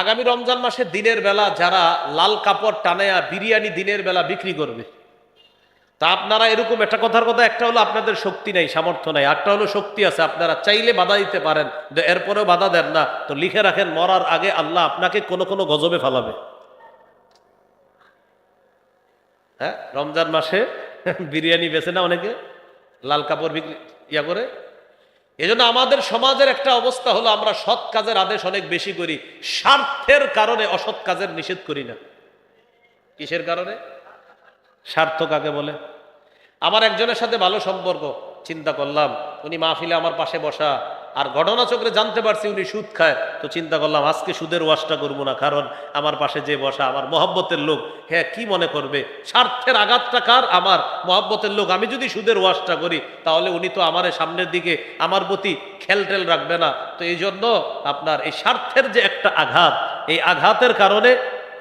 আগামী রমজান মাসে দিনের বেলা যারা লাল কাপড় টানায়া বিরিয়ানি দিনের বেলা বিক্রি করবে, তা আপনারা এরকম একটা কথার কথা, একটা হলো আপনাদের শক্তি নাই, সামর্থ্য নাই, একটা হলো শক্তি আছে, আপনারা চাইলে বাধা দিতে পারেন, এরপরেও বাধা দেন না, তো লিখে রাখেন মরার আগে আল্লাহ আপনাকে কোনো কোনো গজবে ফালাবে। হ্যাঁ, রমজান মাসে বিরিয়ানি বেচে না অনেকে, লাল কাপড় বিক্রি করে। এজন্য আমাদের সমাজের একটা অবস্থা হলো, আমরা সৎ কাজের আদেশ অনেক বেশি করি, স্বার্থের কারণে অসৎ কাজের নিষেধ করি না। কিসের কারণে? স্বার্থ কাকে বলে? আমার একজনের সাথে ভালো সম্পর্ক, চিন্তা করলাম উনি মাহফিলে আমার পাশে বসা, আর ঘটনাচক্রে জানতে পারছি উনি সুদ খায়, তো চিন্তা করলাম আজকে সুদের ওয়াজটা করবো না, কারণ আমার পাশে যে বসা আমার মহব্বতের লোক, হ্যাঁ কি মনে করবে? স্বার্থের আঘাতটা কার? আমার মহব্বতের লোক। আমি যদি সুদের ওয়াজটা করি তাহলে উনি তো আমার সামনের দিকে আমার প্রতি খেলটেল রাখবে না। তো এই জন্য আপনার এই স্বার্থের যে একটা আঘাত, এই আঘাতের কারণে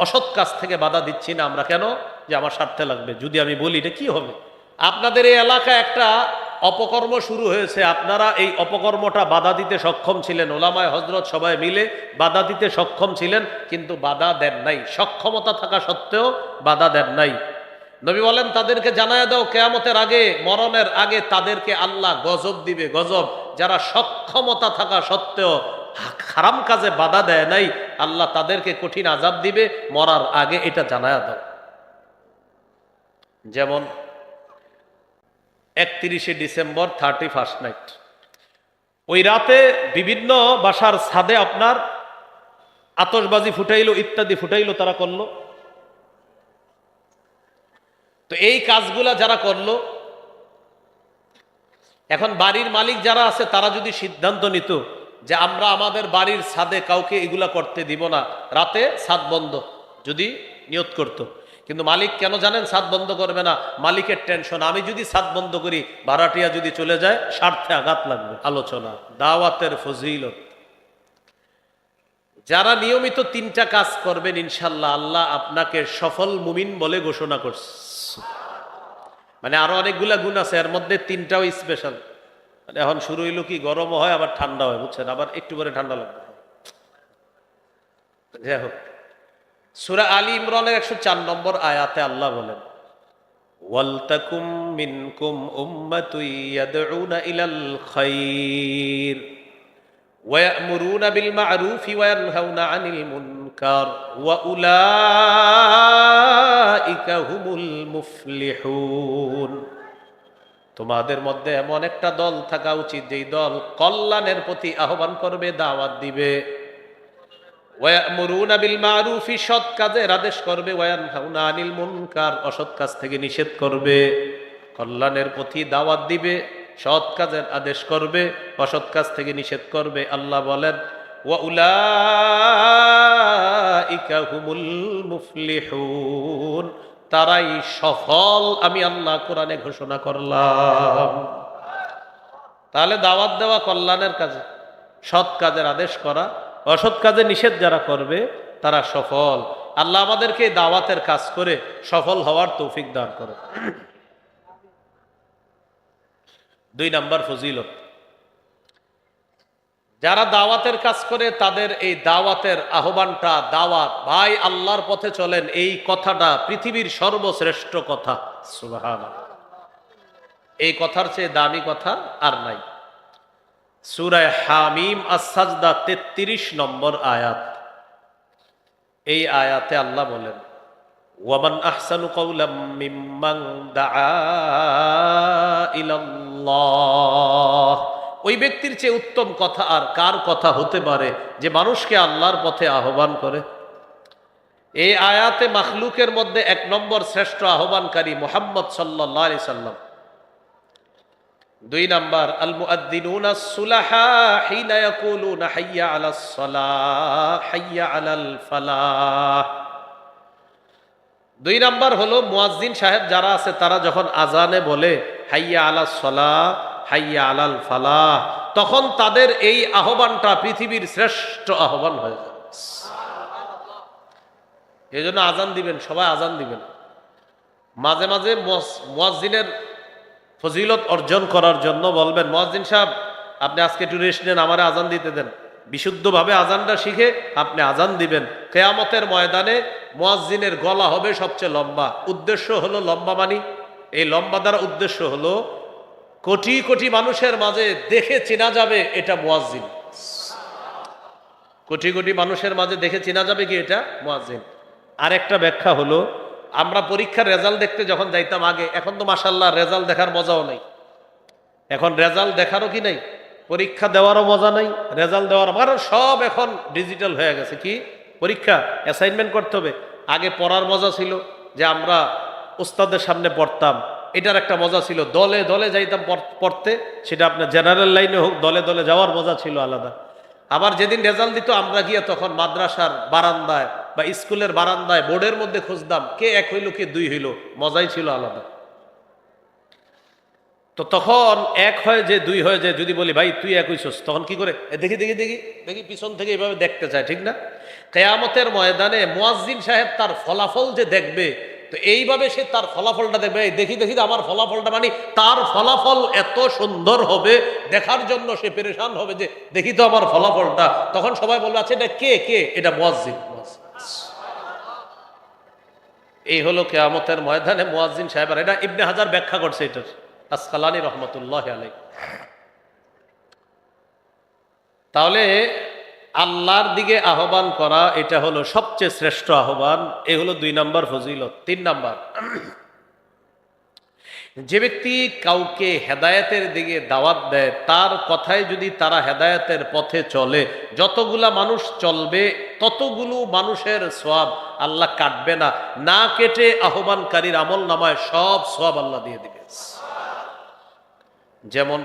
অসৎ কাজ থেকে বাধা দিচ্ছি না আমরা। কেন? যে আমার স্বার্থে লাগবে। যদি আমি বলি এটা কি হবে? আপনাদের এই এলাকায় একটা অপকর্ম শুরু হয়েছে, আপনারা এই অপকর্মটা বাধা দিতে সক্ষম ছিলেন, ওলামায়ে হযরত সবাই মিলে বাধা দিতে সক্ষম ছিলেন, কিন্তু বাধা দেন নাই। সক্ষমতা থাকা সত্ত্বেও বাধা দেন নাই। নবী বলেন তাদেরকে জানায়া দাও কিয়ামতের আগে, মরণের আগে তাদেরকে আল্লাহ গজব দিবে, গজব। যারা সক্ষমতা থাকা সত্ত্বেও হারাম কাজে বাধা দেয় নাই, আল্লাহ তাদেরকে কঠিন আযাব দিবে মরার আগে, এটা জানায়া দাও। যেমন 31শে ডিসেম্বর 31st নাইট, ওই রাতে বিভিন্ন বাসার ছাদে আপনার আতশবাজি ফুটাইলো, ইত্যাদি ফুটাইলো, তারা করলো। তো এই কাজগুলা যারা করলো, এখন বাড়ির মালিক যারা আছে তারা যদি সিদ্ধান্ত নিত যে আমরা আমাদের বাড়ির ছাদে কাউকে এগুলা করতে দিব না, রাতে ছাদ বন্ধ, যদি নিয়ত করত। কিন্তু মালিক কেন জানেন ছাদ বন্ধ করবে না? মালিকের টেনশন, আমি যদি ছাদ বন্ধ করি ভাড়াটিয়া যদি চলে যায়, স্বার্থে আঘাত লাগবে। আলোচনা দাওয়াতের ফজিলত। যারা নিয়মিত 3টা কাজ করবেন ইনশাল্লাহ আল্লাহ আপনাকে সফল মুমিন বলে ঘোষণা করছে। মানে আরো অনেকগুলা গুণ আছে, এর মধ্যে 3টাও স্পেশাল। মানে এখন শুরু হইলো কি, গরমও হয় আবার ঠান্ডা হয়, বুঝছেন, আবার একটু পরে ঠান্ডা লাগবে। যাই হোক, সূরা আলী ইমরানের 104 নম্বর আয়াতে আল্লাহ বলেন, ওয়ালতাকুম মিনকুম উম্মাতুন ইয়াদউনা ইলাল খায়র ওয়া ইয়ামুরুনা বিল মা'রুফি ওয়া ইয়ানহাউনা আনিল মুনকার ওয়া উলাইকা হুমুল মুফলিহুন। তোমাদের মধ্যে এমন একটা দল থাকা উচিত যেই দল কল্যাণের প্রতি আহ্বান করবে, দাওয়াত দিবে। ওয়ায়ামুরুনা বিল মা'রুফি, সৎ কাজের আদেশ করবে। ওয়ায়ানহাউনা আনিল মুনকার, অসৎ কাজ থেকে নিষেধ করবে। কল্যাণের প্রতি দাওয়াত দিবে, সৎ কাজের আদেশ করবে, অসৎ কাজ থেকে নিষেধ করবে। আল্লাহ বলেন ওয়া উলাইকা হুমুল মুফলিহুন, তারাই সফল, আমি আল্লাহ কোরআনে ঘোষণা করলাম। তাহলে দাওয়াত দেওয়া কল্যাণের কাজে, সৎ কাজের আদেশ করা, অসৎ কাজে নিষেধ যারা করবে তারা সফল। আল্লাহ আমাদেরকে দাওয়াতের কাজ করে সফল হওয়ার তৌফিক দান করে। 2 নাম্বার ফজিলত, যারা দাওয়াতের কাজ করে তাদের এই দাওয়াতের আহ্বানটা, দাওয়াত, ভাই আল্লাহর পথে চলেন, এই কথাটা পৃথিবীর সর্বশ্রেষ্ঠ কথা। সুবহানাল্লাহ, এই কথার চেয়ে দামি কথা আর নাই। সূরা হামিম আস-সাজদা 33 নম্বর আয়াত। এই আয়াতে আল্লাহ বলেন ওয়ামান আহসানু কাওলাম মিম্মান দাআ ইলাল্লাহ, ওই ব্যক্তির চেয়ে উত্তম কথা আর কার কথা হতে পারে যে মানুষকে আল্লাহর পথে আহ্বান করে। এই আয়াতে মাখলুকের মধ্যে 1 নম্বর শ্রেষ্ঠ আহ্বানকারী মুহাম্মদ সাল্লাল্লাহু আলাইহি সাল্লাম। 2 নাম্বার আল মুআদ্দিনুনা সুলাহা হিনা ইয়াকুলুনা হাইয়া আলাস সালাহ হাইয়া আলাল ফালাহ। 2 নাম্বার হলো মুয়াজ্জিন সাহেব যারা আছে তারা যখন আজানে বলে হাইয়া আলাস সালাহ হাইয়া আলাল ফালাহ, তখন তাদের এই আহ্বানটা পৃথিবীর শ্রেষ্ঠ আহ্বান হয়ে যায়। এই জন্য আজান দিবেন, সবাই আজান দিবেন। মাঝে মাঝে মুয়াজ্জিনের ফজিলত অর্জন করার জন্য বলবেন মুয়াজ্জিন সাহেব আপনি আজকে একটু রেস্ট নেন, আমারে আজান দিতে দেন। বিশুদ্ধভাবে আজানটা শিখে আপনি আজান দিবেন। কিয়ামতের ময়দানে মুয়াজ্জিনের গলা হবে সবচেয়ে লম্বা। উদ্দেশ্য হলো লম্বা মানি, এই লম্বা দ্বারা উদ্দেশ্য হলো কোটি কোটি মানুষের মাঝে দেখে চেনা যাবে এটা মুয়াজ্জিন। কোটি কোটি মানুষের মাঝে দেখে চেনা যাবে কি এটা মুয়াজ্জিন। আরেকটা ব্যাখ্যা হলো, আমরা পরীক্ষার রেজাল্ট দেখতে যখন যাইতাম আগে, এখন তো মাশাআল্লাহ রেজাল্ট দেখার মজাও নাই। এখন রেজাল্ট দেখারও কি নাই, পরীক্ষা দেওয়ারও মজা নাই, রেজাল্ট দেওয়ার, কারণ সব এখন ডিজিটাল হয়ে গেছে। কি পরীক্ষা অ্যাসাইনমেন্ট করতে হবে। আগে পড়ার মজা ছিল যে আমরা ওস্তাদের সামনে পড়তাম, এটার একটা মজা ছিল। দলে দলে যাইতাম পড়তে, সেটা আপনার জেনারেল লাইনে হোক, দলে দলে যাওয়ার মজা ছিল আলাদা। আবার যেদিন রেজাল্ট দিত আমরা গিয়ে তখন মাদ্রাসার বারান্দায় বা স্কুলের বারান্দায় বোর্ডের মধ্যে খুঁজতাম কে এক হইল কে দুই হইল, মজাই ছিল আলাদা। তো তখন এক হয় যে দুই হয় যে, যদি বলি ভাই তুই এক হইছস, তখন কি করে দেখি দেখি দেখি দেখি পিছন থেকে এইভাবে দেখতে চায়, ঠিক না? কিয়ামতের ময়দানে মুয়াজ্জিন সাহেব তার ফলাফল যে দেখবে, তো এইভাবে সে তার ফলাফলটা দেখবে, দেখি দেখি আমার ফলাফলটা, মানে তার ফলাফল এত সুন্দর হবে, দেখার জন্য সে পেরেশান হবে যে দেখি তো আমার ফলাফলটা। তখন সবাই বলবে আচ্ছা এটা কে কে, এটা মুয়াজ্জিন। এই হলো কিয়ামতের ময়দানে মুয়াজ্জিন সাহেব। আর এটা ইবনে হাজার ব্যাখ্যা করছে এটার, আসকালানী রহমতুল্লাহ আলাইহি। তাহলে আল্লাহর দিকে আহ্বান করা এটা হলো সবচেয়ে শ্রেষ্ঠ আহ্বান। এ হলো 2 নম্বর ফজিলত। 3 নম্বর, যে ব্যক্তি কাউকে হেদায়েতের দিকে দাওয়াত দেয়, তার কথায় যদি তারা হেদায়েতের পথে চলে, যতগুলা মানুষ চলবে ততগুলো মানুষের সওয়াব আল্লাহ কাটবে না, না কেটে আহ্বানকারীর আমল নামায় সব সওয়াব আল্লাহ দিয়ে দিবে। যেমন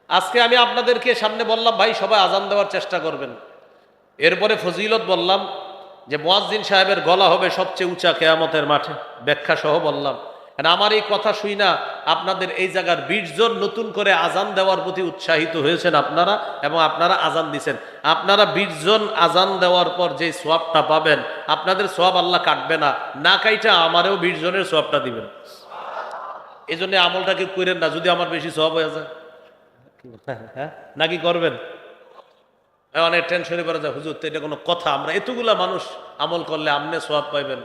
আজকে আমি আপনাদেরকে সামনে বললাম ভাই সবাই আজান দেওয়ার চেষ্টা করবেন, এরপরে ফজিলত বললাম যে মুয়াজ্জিন সাহেবের গলা হবে সবচেয়ে উঁচা কিয়ামতের মাঠে, ব্যাখ্যা সহ বললাম। আমার এই কথা শুই না আপনাদের এই জায়গার 20 জন নতুন করে আজান দেওয়ার প্রতি উৎসাহিত হয়েছেন আপনারা, এবং আপনারা আজান দিছেন। আপনারা 20 জন আজান দেওয়ার পর যে সোয়াবটা পাবেন, আপনাদের সোয়াব আল্লাহ কাটবে না, না কাইটা আমারও 20 জনের সোয়াবটা দিবেন। এই জন্য আমলটাকে করেন না, যদি আমার বেশি সোয়াব হয়ে যায়। হ্যাঁ নাকি করবেন? অনেক টেনশনে পড়ে যায়, হুজুর তো এটা কোনো কথা, আমরা এতগুলা মানুষ আমল করলে আপনি সোয়াব পাইবেন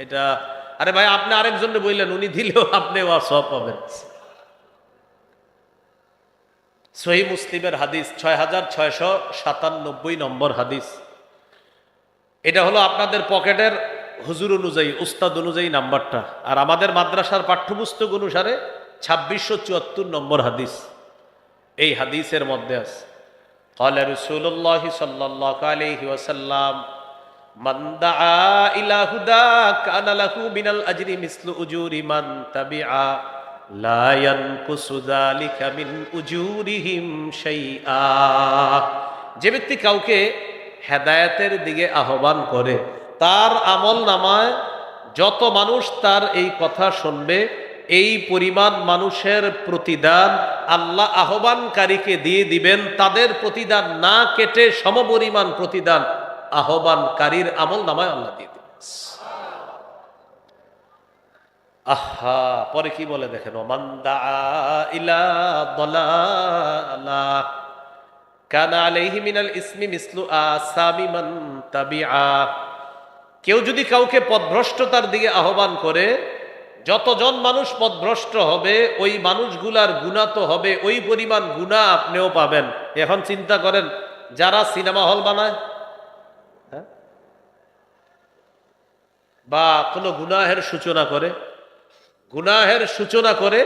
এটা? আরে ভাই আপনি আরেকজনকে বললেন, উনি দিলেও আপনি সওয়াব পাবেন। সহিহ মুসলিমের হাদিস 6697 নম্বর হাদিস। এটা হলো আপনাদের পকেটের হুজুর অনুযায়ী, উস্তাদ অনুযায়ী নাম্বারটা, আর আমাদের মাদ্রাসার পাঠ্যপুস্তক অনুসারে 2674 নম্বর হাদিস। এই হাদিসের মধ্যে আছে, ক্বালা রাসূলুল্লাহ সাল্লাল্লাহু আলাইহি ওয়াসাল্লাম, মান দাআ ইলা হুদা কানা লাহু মিনাল আজরি মিসলু উজুরি মান তাবিআ লা ইয়ানকুসু যালিকা মিন উজুরিহিম শাইআ। যে ব্যক্তি কাউকে হেদায়েতের দিকে আহ্বান করে, তার আমল নামায় যত মানুষ তার এই কথা শুনবে, এই পরিমাণ মানুষের প্রতিদান আল্লাহ আহ্বানকারীকে দিয়ে দিবেন। তাদের প্রতিদান না কেটে সমপরিমাণ প্রতিদান আহ্বানকারীর আমল নামায় আল্লাহ দিয়ে দিবেন। আহা, পরে কি বলে দেখেন, ওমান দাআ ইলা দালালা কানা আলাইহি মিনাল ইসমি মিসলু আসামি মান তাবিআ। কেউ যদি কাউকে পথভ্রষ্টতার দিকে আহ্বান করে, যতজন মানুষ পথভ্রষ্ট হবে ওই মানুষগুলার গুনাহ তো হবে, ওই পরিমাণ গুনাহ আপনিও পাবেন। এখন চিন্তা করেন, যারা সিনেমা হল বানায় বা কোনো গুনাহের সূচনা করে,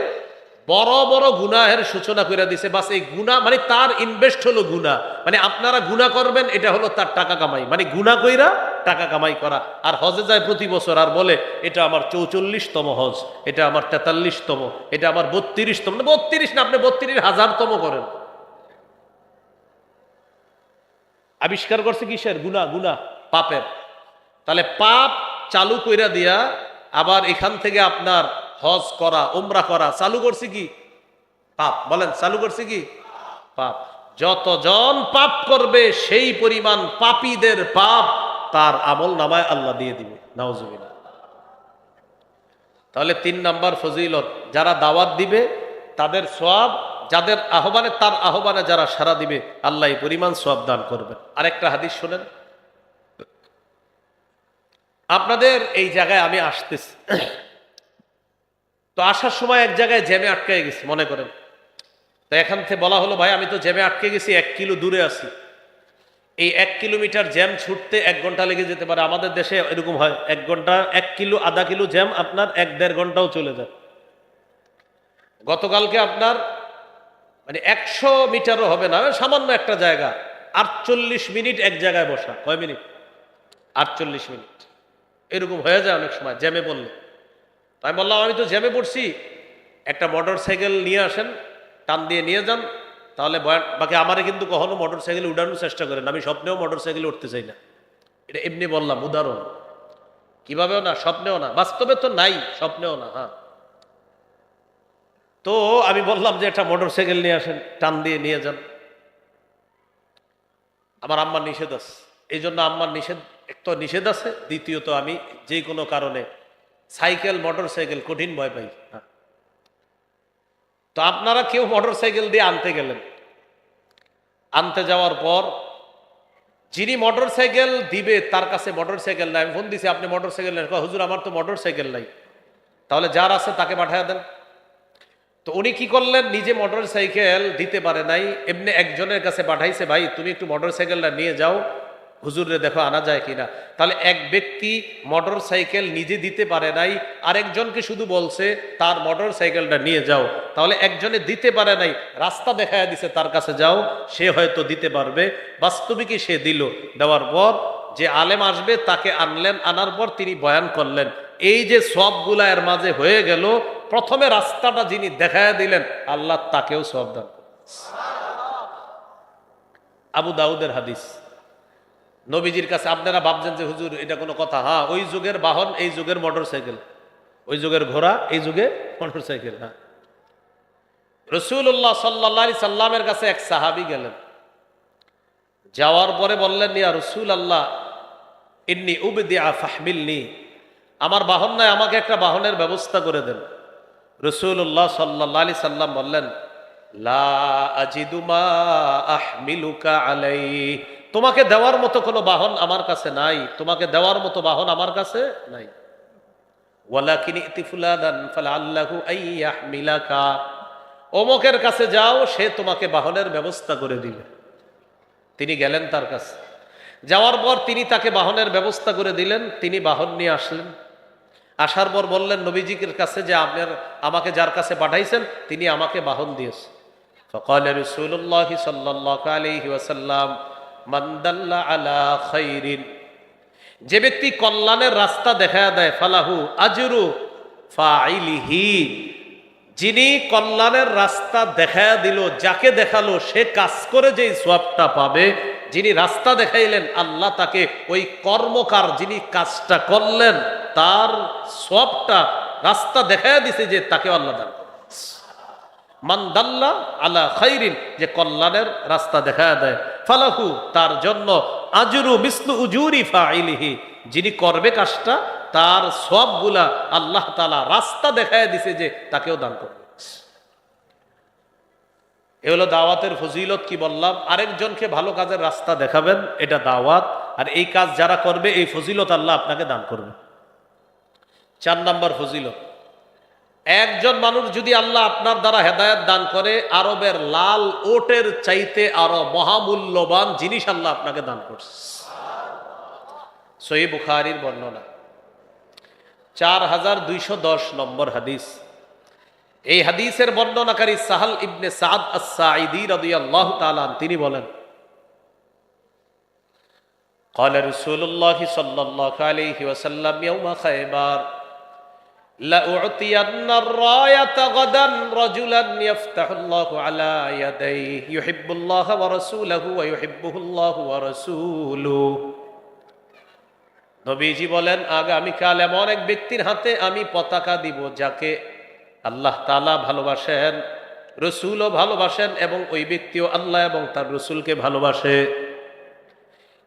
বড় বড় গুনাহের সূচনা করে দিছে, বাস এই গুনাহ মানে তার ইনভেস্ট হলো গুনাহ, মানে আপনারা গুনাহ করবেন, এটা হলো তার টাকা কামাই, মানে গুনাহ কইরা টাকা কামাই করা। আর হজে যায় প্রতি বছর, আর বলে এটা আমার 44তম হজ, এটা আমার 43তম, এটা আমার 32তম, 32 না, আপনি 32,000তম করেন। আবিষ্কার করছে কিসের? গুনাহ, পাপের। তাহলে পাপ চালু কইরা দিয়া আবার এখান থেকে আপনার হজ করা, উমরা করা চালু করছে কি? পাপ। বলেন চালু করছে কি? পাপ। যতজন পাপ করবে সেই পরিমাণ পাপীদের পাপ তার আমল নামায় আল্লাহ দিয়ে দিবে। নাউজুবিল্লাহ। তাহলে 3 নাম্বার ফজিলত, যারা দাওয়াত দিবে তাদের সওয়াব যাদের আহ্বানে, তার আহ্বানে যারা সাড়া দিবে আল্লাহ এই পরিমাণ সওয়াব দান করবেন। আরেকটা হাদিস শোনেন। আপনাদের এই জায়গায় আমি আসতেছি, তো আসার সময় এক জায়গায় জ্যামে আটকে গেছি মনে করেন। তো এখান থেকে বলা হলো ভাই আমি তো জ্যামে আটকে গেছি, 1 কিলো দূরে আছি, এই 1 কিলোমিটার জ্যাম ছুটতে 1 ঘন্টা লেগে যেতে পারে। আমাদের দেশে এরকম হয়, 1 ঘন্টা, 1 কিলো আধা কিলো জ্যাম আপনার 1-1.5 ঘন্টাও চলে যায়। গতকালকে আপনার মানে 100 মিটারও হবে না, সামান্য একটা জায়গা 48 মিনিট এক জায়গায় বসা। কয় মিনিট? 48 মিনিট। এরকম হয়ে যায় অনেক সময় জ্যামে পড়লে। আমি বললাম আমি তো জ্যামে পড়ছি, একটা মোটর সাইকেল নিয়ে আসেন, টান দিয়ে নিয়ে যান, তাহলে বাকি আমারে কিন্তু কখনো মোটর সাইকেল উঠানোর চেষ্টা করেন, আমি স্বপ্নেও মোটর সাইকেল উঠতে চাই না। এটা এমনি বললাম উদাহরণ, কিভাবেও না, স্বপ্নেও না, বাস্তবে তো নাই, স্বপ্নেও না। হ্যাঁ, তো আমি বললাম যে একটা মোটর সাইকেল নিয়ে আসেন, টান দিয়ে নিয়ে যান। আমার আম্মার নিষেধ আছে, এই জন্য আম্মার নিষেধ, এক তো নিষেধ আছে, দ্বিতীয়ত আমি যে কোনো কারণে সাইকেল মোটর সাইকেল কঠিন ভয় পাই। হ্যাঁ, তো আপনারা কেউ মোটর সাইকেল দিয়ে আনতে গেলেন, আনতে যাওয়ার পর যিনি মোটর সাইকেল দিবে তার কাছে মোটর সাইকেল নাই। আমি ফোন দিছি আপনি মোটর সাইকেল নেন, হুজুর আমার তো মোটর সাইকেল নাই। তাহলে যার আছে তাকে পাঠিয়ে দেন। তো উনি কি করলেন, নিজে মোটর সাইকেল দিতে পারে নাই, এমনি একজনের কাছে পাঠাইছে, ভাই তুমি একটু মোটর সাইকেলটা নিয়ে যাও, হুজুরে দেখো আনা যায় কিনা। তাহলে এক ব্যক্তি মোটর সাইকেল নিজে দিতে পারে নাই, আরেকজনকে শুধু বলছে তার মোটর সাইকেলটা নিয়ে যাও। তাহলে একজনে দিতে পারে নাই, রাস্তা দেখায় দিছে তার কাছে যাও, সে হয়তো দিতে পারবে। বাস্তবিকই সে দিল, দেওয়ার পর যে আলেম আসবে তাকে আনলেন, আনার পর তিনি বয়ান করলেন। এই যে সবগুলা এর মাঝে হয়ে গেল, প্রথমে রাস্তাটা যিনি দেখায় দিলেন আল্লাহ তাকেও সওয়াব দান করেন। আবু দাউদের হাদিস। নবীজির কাছে, আপনারা ভাবছেন যে হুজুর এটা কোনো কথা? হ্যাঁ, ওই যুগের বাহন এই যুগের মোটর সাইকেল, ওই যুগের ঘোড়া এই যুগে মোটর সাইকেল। হ্যাঁ, রাসূলুল্লাহ সাল্লাল্লাহু আলাইহি সাল্লামের কাছে এক সাহাবী গেলেন, যাওয়ার পরে বললেন ইয়া রাসূলুল্লাহ ইন্নী উবদিআ ফাহমিলনি, আমার বাহন নাই, আমাকে একটা বাহনের ব্যবস্থা করে দেন। রাসূলুল্লাহ সাল্লাল্লাহু আলাইহি সাল্লাম বললেন লা আজিদু মা আহমিলুকা আলাইহি, তোমাকে দেওয়ার মতো কোনো বাহন আমার কাছে নাই, তোমাকে দেওয়ার মতো বাহন আমার কাছে নাই। ওয়ালাকিন ইতি ফুলানান ফালাল্লাহু আইয়াহমিলাকা, অমুকের কাছে যাও, সে তোমাকে বাহনের ব্যবস্থা করে দিবে। তিনি গেলেন তার কাছে, যাওয়ার পর তিনি তাকে বাহনের ব্যবস্থা করে দিলেন, তিনি বাহন নিয়ে আসলেন। আসার পর বললেন নবীজির কাছে যে আপনার আমাকে যার কাছে পাঠাইছেন তিনি আমাকে বাহন দিয়েছে। فقال رسول الله صلى الله عليه وسلم من دل على خير, যে ব্যক্তি কল্যাণের রাস্তা দেখায় দেয়, ফালাহু আজরু ফাইলিহি, যিনি কল্যাণের রাস্তা দেখায় দিল, যাকে দেখালো সে কাজ করে যেই সওয়াবটা পাবে, যিনি রাস্তা দেখাইলেন আল্লাহ তাকে ওই কর্মকার যিনি কাজটা করলেন তার সওয়াবটা, রাস্তা দেখায় দিছে যে তাকে আল্লাহ দান করে। মান দাল্লা আলা খাইরিন, যে কল্যাণের রাস্তা দেখায় দেয়, ফালাহু তার জন্য আজরু মিসলু উজুরি ফাইলিহি, যিনি করবে কাজটা তার সওয়াবগুলা আল্লাহ তাআলা রাস্তা দেখায় দিছে যে তাকেও দান করবে। এ হলো দাওয়াতের ফজিলত। কি বললাম? আরেকজনকে ভালো কাজের রাস্তা দেখাবেন, এটা দাওয়াত। আর এই কাজ যারা করবে এই ফজিলত আল্লাহ আপনাকে দান করবে। 4 নম্বর ফজিলত, একজন মানুষ যদি আল্লাহ আপনার দ্বারা হেদায়েত দান করে, আরবের লাল ওটের চাইতে আরো মহামূল্যবান জিনিস আল্লাহ আপনাকে দান করছে। সহিহ বুখারীর বর্ণনা, 4210 নম্বর হাদিস। এই হাদিসের বর্ণনাকারী সাহাল ইবনে সাদ আস-সাঈদী রাদিয়াল্লাহু তাআলা তিনি বলেন قال رسول الله صلى الله عليه وسلم يوم خيبر لأعطين الراية غدا رجلا يفتح الله على يديه يحب الله ورسوله ويحبه الله ورسوله। নবীজি বলেন আগামীকাল এমন এক ব্যক্তির হাতে আমি পতাকা দিব যাকে আল্লাহ তাআলা ভালোবাসেন, রসুলও ভালোবাসেন এবং ওই ব্যক্তিও আল্লাহ এবং তার রসুলকে ভালোবাসে।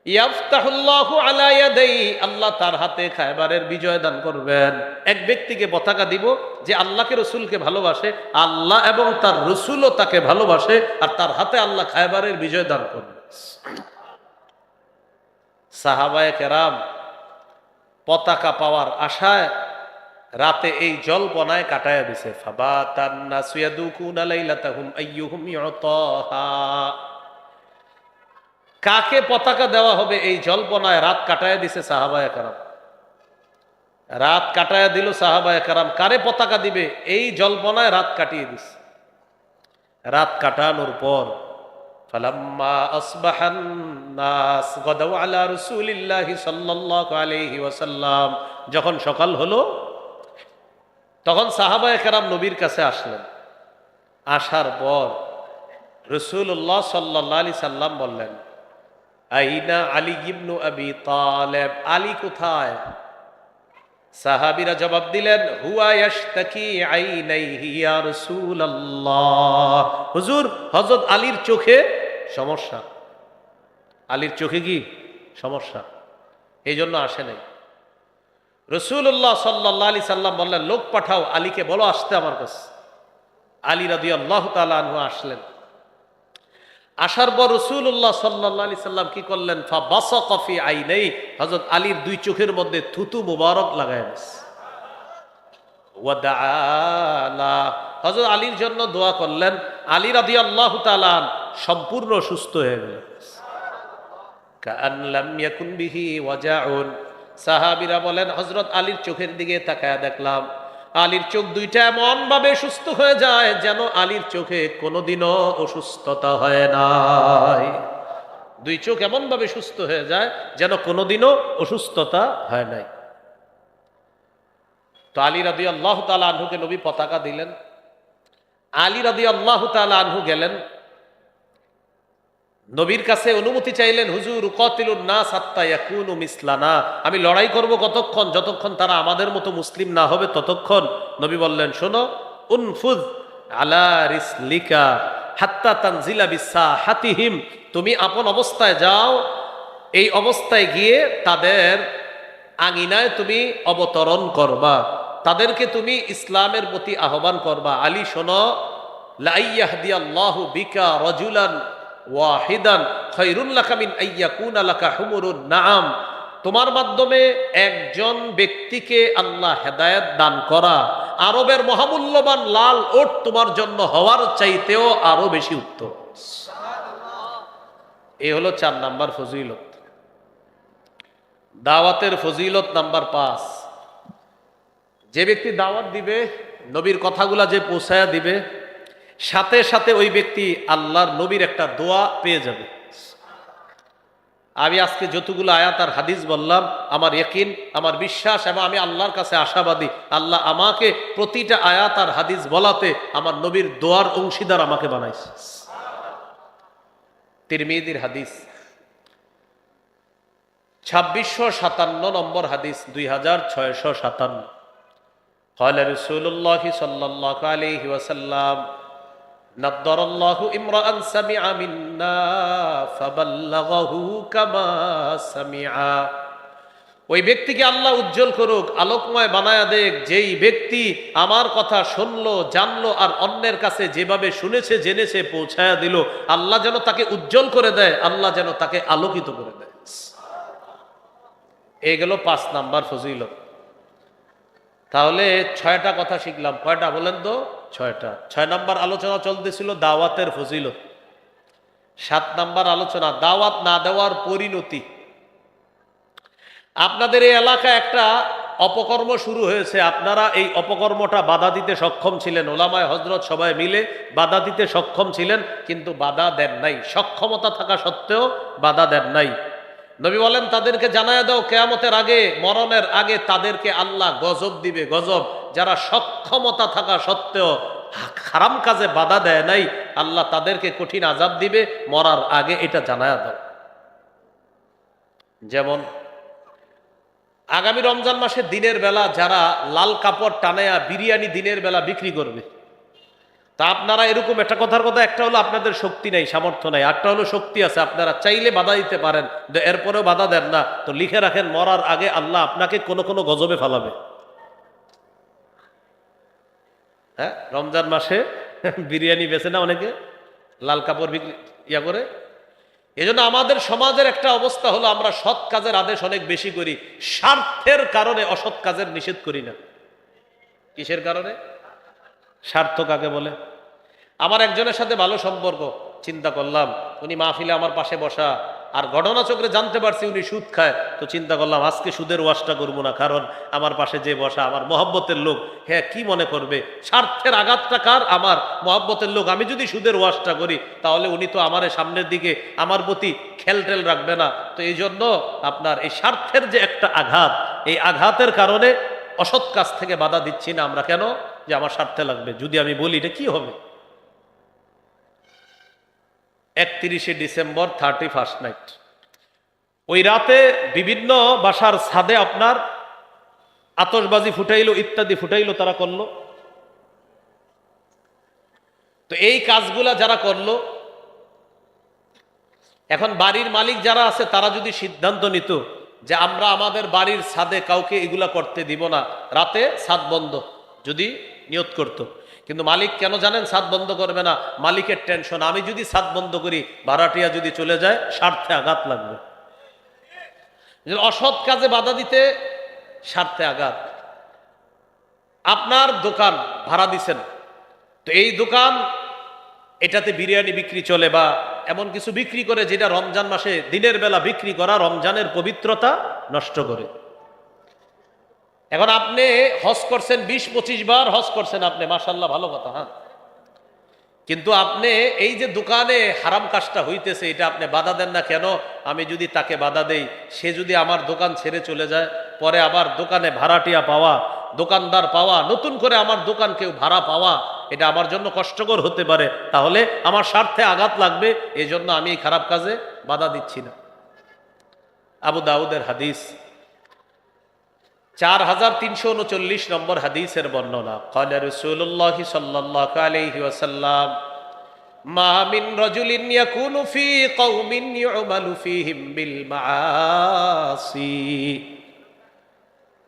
ইয়াফতাহুল্লাহু আলা ইয়াদাই, আল্লাহ তার হাতে খায়বারের বিজয় দান করবেন। এক ব্যক্তিকে পতাকা দিব যে আল্লাহকে রসুলকে ভালোবাসে, আল্লাহ এবং তার রসুলও তাকে ভালোবাসে, আর তার হাতে আল্লাহ খায়বারের বিজয় দান করবেন। সাহাবায়ে কেরাম পতাকা পাওয়ার আশায় রাতে এই জল্পনায় কাটায়া দিছে। ফাবাতান নাসু ইয়াদুকুনা লাইলাতাহুম আইয়ুহুম ইউতাহা, কাকে পতাকা দেওয়া হবে এই জল্পনায় রাত কাটায়া দিছে সাহাবায়ে কেরাম। রাত কাটায়া দিল সাহাবায়ে কেরাম, কারে পতাকা দিবে এই জল্পনায় রাত কাটিয়ে দিছে। রাত কাটানোর পর ফালাম্মা আসবাহান নাস গাদাউ আলা রাসূলিল্লাহি সাল্লাল্লাহু আলাইহি ওয়াসাল্লাম, যখন সকাল হলো তখন সাহাবায়ে কেরাম নবীর কাছে আসলেন। আসার পর রাসূলুল্লাহ সাল্লাল্লাহু আলাইহি সাল্লাম বললেন, আইনা আলী ইবনু আবি তালেব, আলী কোথায়? সাহাবীরা জবাব দিলেন, হুয়া ইয়াশতাকি আইনাইহি ইয়া রাসূলুল্লাহ, হুজুর হযরত আলীর চোখে সমস্যা। আলীর চোখে কি সমস্যা, এই জন্য আসে নাই। রাসূলুল্লাহ সাল্লাল্লাহু আলাইহি সাল্লাম বললেন, লোক পাঠাও, আলীকে বলো আসতে আমার কাছে। আলী রাদিয়াল্লাহু তাআলা আনহু আসলেন। আসার পর রাসূলুল্লাহ সাল্লাল্লাহু আলাইহি সাল্লাম কি করলেন? ফাবাসাকা ফি আইনাই, হযরত আলীর দুই চোখের মধ্যে থুতু মুবারক লাগায় দিয়েছে। ওয়া দাআলা, হযরত আলীর জন্য দোয়া করলেন। আলী রাদিয়াল্লাহু তাআলা সম্পূর্ণ সুস্থ হয়ে গেলেন। কাআন লাম ইয়াকুন বিহি ওয়াজাউন, সাহাবীরা বলেন হযরত আলীর চোখের দিকে তাকায়া দেখলাম আলীর চোখ দুইটা এমন ভাবে সুস্থ হয়ে যায় যেন আলীর চোখে কোনোদিনও অসুস্থতা হয় নাই। দুই চোখ এমন ভাবে সুস্থ হয়ে যায় যেন কোনোদিনও অসুস্থতা হয় নাই। তো আলী রাদিয়াল্লাহু তাআলা আনহুকে নবী পতাকা দিলেন। আলী রাদিয়াল্লাহু তাআলা আনহু গেলেন নবীর কাছে, অনুমতি চাইলেন, হুজুর উকাতিলুন নাস হাত্তা ইয়াকুনু মিসলানা, আমি লড়াই করব কতক্ষণ, যতক্ষণ তারা আমাদের মতো মুসলিম না হবে ততক্ষণ। নবী বললেন, শোনো, উনফুজ আলা রিসলিকা হাত্তা তানজিলা বিসাহাতিহিম, তুমি আপন অবস্থায় যাও, এই অবস্থায় গিয়ে তাদের আঙিনায় তুমি অবতরণ করবা, তাদেরকে তুমি ইসলামের প্রতি আহ্বান করবা। আলী শোনো, লা ইয়াহদিয়াল্লাহু বিকা রাজুলান ওয়াহিদান খায়রুল লাকা মিন আইয়াকুনা লাকা হুমুরুন নাআম, তোমার মাধ্যমে একজন ব্যক্তিকে আল্লাহ হেদায়েত দান করা আরবের মহামূল্যবান লাল ওট তোমার জন্য হওয়ার চাইতেও আরো বেশি উত্তম। এই হলো 4 নাম্বার ফজিলত। দাওয়াতের ফজিলত নাম্বার 5, যে ব্যক্তি দাওয়াত দিবে, নবীর কথাগুলা যে পৌঁছায়া দিবে, সাথে সাথে ওই ব্যক্তি আল্লাহর নবীর একটা দোয়া পেয়ে যাবে। আমি আজকে যতগুলো আয়াত আর হাদিস বললাম, আমার ইয়াকিন, আমার বিশ্বাস এবং আমি আল্লাহর কাছে আশাবাদী, আল্লাহ আমাকে প্রতিটা আয়াত আর হাদিস বলাতে আমার নবীর দোয়ার অংশীদার আমাকে বানাইছে। তিরমিজির হাদিস 2657 নম্বর হাদিস, 2657, قال رسول الله صلى الله عليه وسلم নাদ্দারাল্লাহু ইমরাআন সামিআ মিন্না ফাবাল্লাগাহু কামা সামিআ, ওই ব্যক্তিকে আল্লাহ উজ্জ্বল করুক, আলোকময় বানায়া দেখ, যেই ব্যক্তি আমার কথা শুনলো, জানলো আর অন্যের কাছে যেভাবে শুনেছে জেনেছে পৌঁছায়া দিল, আল্লাহ যেন তাকে উজ্জ্বল করে দেয়, আল্লাহ যেন তাকে আলোকিত করে দেয়। এই গেল 5 নাম্বার ফজিলত। তাহলে 6টা কথা শিখলাম। কয়টা বলেন তো? 6টা। 6 নাম্বার আলোচনা চলতেছিল দাওয়াতের ফজিলত। 7 নাম্বার আলোচনা দাওয়াত না দেওয়ার পরিণতি। আপনাদের এই এলাকায় একটা অপকর্ম শুরু হয়েছে, আপনারা এই অপকর্মটা বাধা দিতে সক্ষম ছিলেন, ওলামায়ে হযরত সবাই মিলে বাধা দিতে সক্ষম ছিলেন, কিন্তু বাধা দেন নাই, সক্ষমতা থাকা সত্ত্বেও বাধা দেন নাই। নবী বলেন, তাদেরকে জানায়া দাও কিয়ামতের আগে, মরণের আগে তাদেরকে আল্লাহ গজব দিবে, গজব। যারা সক্ষমতা থাকা সত্ত্বেও হারাম কাজে বাধা দেয় নাই, আল্লাহ তাদেরকে কঠিন আযাব দিবে মরার আগে, এটা জানায়া দাও। যেমন আগামী রমজান মাসে দিনের বেলা যারা লাল কাপড় টানায়া বিরিয়ানি দিনের বেলা বিক্রি করবে, তা আপনারা এরকম একটা কথার কথা, একটা হলো আপনাদের শক্তি নাই, সামর্থ্য নাই, একটা হলো শক্তি আছে, আপনারা চাইলে বাধা দিতে পারেন, এরপরেও বাধা দেন না, তো লিখে রাখেন মরার আগে আল্লাহ আপনাকে কোনো কোনো গজবে ফালাবে। হ্যাঁ, রমজান মাসে বিরিয়ানি বেচে না অনেকে, লাল কাপড় বিক্রি করে। এজন্য আমাদের সমাজের একটা অবস্থা হলো আমরা সৎ কাজের আদেশ অনেক বেশি করি, স্বার্থের কারণে অসৎ কাজের নিষেধ করি না। কিসের কারণে? স্বার্থ কাকে বলে? আমার একজনের সাথে ভালো সম্পর্ক, চিন্তা করলাম উনি মাহফিলে আমার পাশে বসা, আর ঘটনা চক্রে জানতে পারছি উনি সুদ খায়, তো চিন্তা করলাম আজকে সুদের ওয়াজটা করবো না, কারণ আমার পাশে যে বসা আমার মহব্বতের লোক, হ্যাঁ কি মনে করবে? স্বার্থের আঘাতটা কার? আমার মহব্বতের লোক। আমি যদি সুদের ওয়াজটা করি তাহলে উনি তো আমার সামনের দিকে আমার প্রতি খেলটেল রাখবে না। তো এই জন্য আপনার এই স্বার্থের যে একটা আঘাত, এই আঘাতের কারণে অসৎ কাজ থেকে বাধা দিচ্ছি না আমরা। কেন? যে আমার স্বার্থে লাগবে। যদি আমি বলি এটা কি হবে? 31শে ডিসেম্বর 31st নাইট, ওই রাতে বিভিন্ন বাসার ছাদে আপনার আতশবাজি ফুটাইলো, ইত্যাদি ফুটাইলো, তারা করলো। তো এই কাজগুলা যারা করলো, এখন বাড়ির মালিক যারা আছে তারা যদি সিদ্ধান্ত নিত যে আমরা আমাদের বাড়ির ছাদে কাউকে এগুলা করতে দিব না, রাতে ছাদ বন্ধ, যদি নিয়ত করত। কিন্তু মালিক কেন জানেন ছাদ বন্ধ করবে না? মালিকের টেনশন, আমি যদি ছাদ বন্ধ করি ভাড়াটিয়া যদি চলে যায় স্বার্থে আঘাত লাগবে। অসৎ কাজে বাধা দিতে স্বার্থে আঘাত। আপনার দোকান ভাড়া দিছেন, তো এই দোকান এটাতে বিরিয়ানি বিক্রি চলে বা এমন কিছু বিক্রি করে যেটা রমজান মাসে দিনের বেলা বিক্রি করা রমজানের পবিত্রতা নষ্ট করে। এখন আপনি হজ করছেন 20-25 বার হজ করছেন আপনি, মাশাআল্লাহ, ভালো কথা। হ্যাঁ, কিন্তু আপনি এই যে দোকানে হারাম কাজটা হইতেছে এটা আপনি বাধা দেন না কেন? আমি যদি তাকে বাধা দেই, সে যদি আমার দোকান ছেড়ে চলে যায়, পরে আবার দোকানে ভাড়াটিয়া পাওয়া, দোকানদার পাওয়া, নতুন করে আমার দোকান কেউ ভাড়া পাওয়া, এটা আমার জন্য কষ্টকর হতে পারে, তাহলে আমার স্বার্থে আঘাত লাগবে, এই জন্য আমি এই খারাপ কাজে বাধা দিচ্ছি না। আবু দাউদের হাদিস 4339 নম্বর হাদিসের বর্ণনা। ক্বালা রাসূলুল্লাহ সাল্লাল্লাহু আলাইহি ওয়াসাল্লাম, মা মিন রাজুলিন ইয়াকুনু ফি কওমিন ইউমালু ফীহিম বিল মাআসি।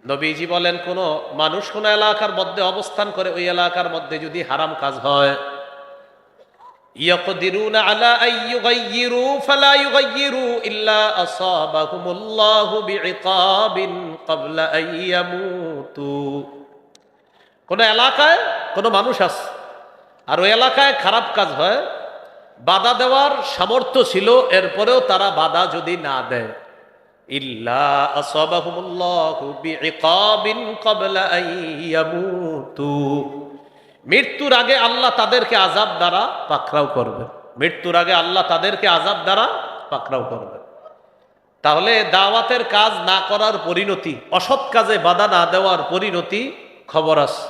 নবীজি বলেন, কোন মানুষ কোন এলাকার মধ্যে অবস্থান করে, ওই এলাকার মধ্যে যদি হারাম কাজ হয়, ইয়াকদিরুনা আলা আন ইউগাইয়িরু ফালা ইউগাইয়িরু ইল্লা আসাবাহুমুল্লাহু বিইকাবিন ক্বাবলা আন ইয়ামুতু। কোন এলাকায় কোন মানুষ আছে আর ওই এলাকায় খারাপ কাজ হয়, বাধা দেওয়ার সামর্থ্য ছিল, এরপরেও তারা বাধা যদি না দেয়, ইল্লা আসাবাহুমুল্লাহু বিইকাবিন ক্বাবলা আন ইয়ামুতু, মৃত্যুর আগে আল্লাহ তাদেরকে আযাব দ্বারা পাকড়াও করবেন। মৃত্যুর আগে আল্লাহ তাদেরকে আযাব দ্বারা পাকড়াও করবেন। তাহলে দাওয়াতের কাজ না করার পরিণতি, অসৎ কাজে বাধা না দেওয়ার পরিণতি খবর আছে।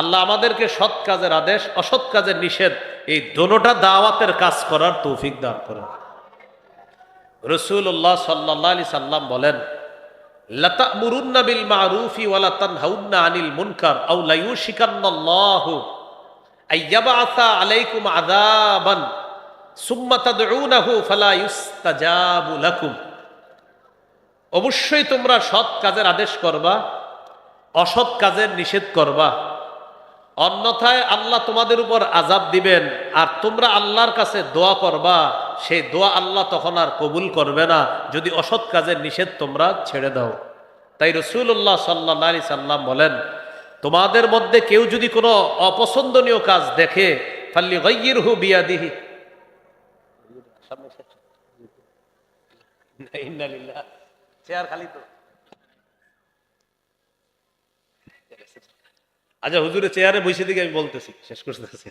আল্লাহ আমাদেরকে সৎ কাজের আদেশ, অসৎ কাজের নিষেধ, এই দোনোটা দাওয়াতের কাজ করার তৌফিক দান করেন। রাসূলুল্লাহ সাল্লাল্লাহু আলাইহি সাল্লাম বলেন, লা তা'মুরুন্না বিল মা'রুফি ওয়া লা তানহাউন্না আনিল মুনকার আও লা ইউশিকান্নাল্লাহু আইয়াবআসা আলাইকুম আযাবান সুম্মা তাদউনাহু ফালা ইউস্তাজাবু লাকুম। অবশ্যই তোমরা সৎ কাজের আদেশ করবা, অসৎ কাজের নিষেধ করবা, অন্যথায় আল্লাহ তোমাদের উপর আযাব দিবেন, আর তোমরা আল্লাহর কাছে দোয়া করবা, সেই দোয়া আল্লাহ তখন আর কবুল করবে না যদি অসৎ কাজের নিষেধ তোমরা ছেড়ে দাও। তাই রাসূলুল্লাহ সাল্লাল্লাহু আলাইহি সাল্লাম বলেন, তোমাদের মধ্যে কেউ যদি কোনো অপছন্দনীয় কাজ দেখে, ফাল্যুগাইয়িরহু বিয়াদিহি, ইন্না লিল্লাহ, চেয়ার খালি তো, আচ্ছা হুজুরের চেয়ারে বসে দিকে আমি বলতেছি, শেষ করতেছি।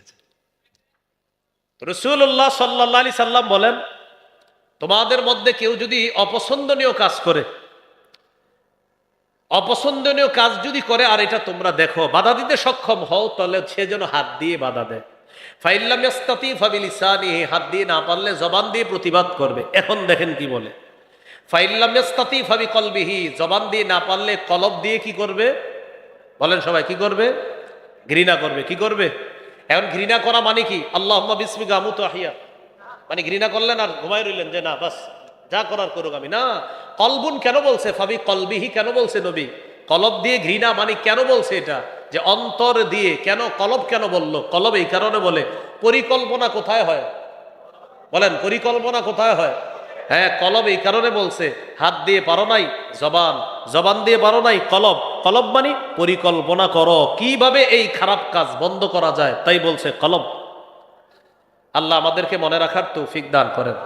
রাসূলুল্লাহ সাল্লাল্লাহু আলাইহি সাল্লাম বলেন, তোমাদের মধ্যে কেউ যদি অপছন্দনীয় কাজ করে, অপছন্দনীয় কাজ যদি করে আর এটা তোমরা দেখো, বাধা দিতে সক্ষম হও, তাহলে সে যেন হাত দিয়ে বাধা দেয়। ফাইল্লাম ইয়াস্তাতি ফাবিলিসানিহি, হাত দিয়ে না পারলে জবান দিয়ে প্রতিবাদ করবে। এখন দেখেন কি বলে, ফাইল্লাম ইয়াস্তাতি ফাবিকলবিহি, জবান দিয়ে না পারলে কলব দিয়ে কি করবে? বলেন সবাই, কি করবে? ঘৃণা করবে। কি করবে? এখন ঘৃণা করা মানে কি? আল্লাহুম্মা বিসমিকা আমুতু আহিয়া, মানে ঘৃণা করলেন আর ঘুমাই রইলেন যে না বাস যা করার করুক আমি। না, কলবুন কেন বলছে? ফাবি কলবিহি কেন বলছে নবী? কলব দিয়ে ঘৃণা মানে কেন বলছে? এটা যে অন্তর দিয়ে, কেন কলব কেন বলল? কলব এই কারণে বলে, পরিকল্পনা কোথায় হয় বলেন? পরিকল্পনা কোথায় হয়? হ্যাঁ, কলব এই কারণে বলছে, হাত দিয়ে পারো নাই, জবান, জবান দিয়ে পারো নাই, কলব। কলব মানে পরিকল্পনা করো কিভাবে এই খারাপ কাজ বন্ধ করা যায়, তাই বলছে কলব। আল্লাহ আমাদেরকে মনে রাখার তৌফিক দান করেন।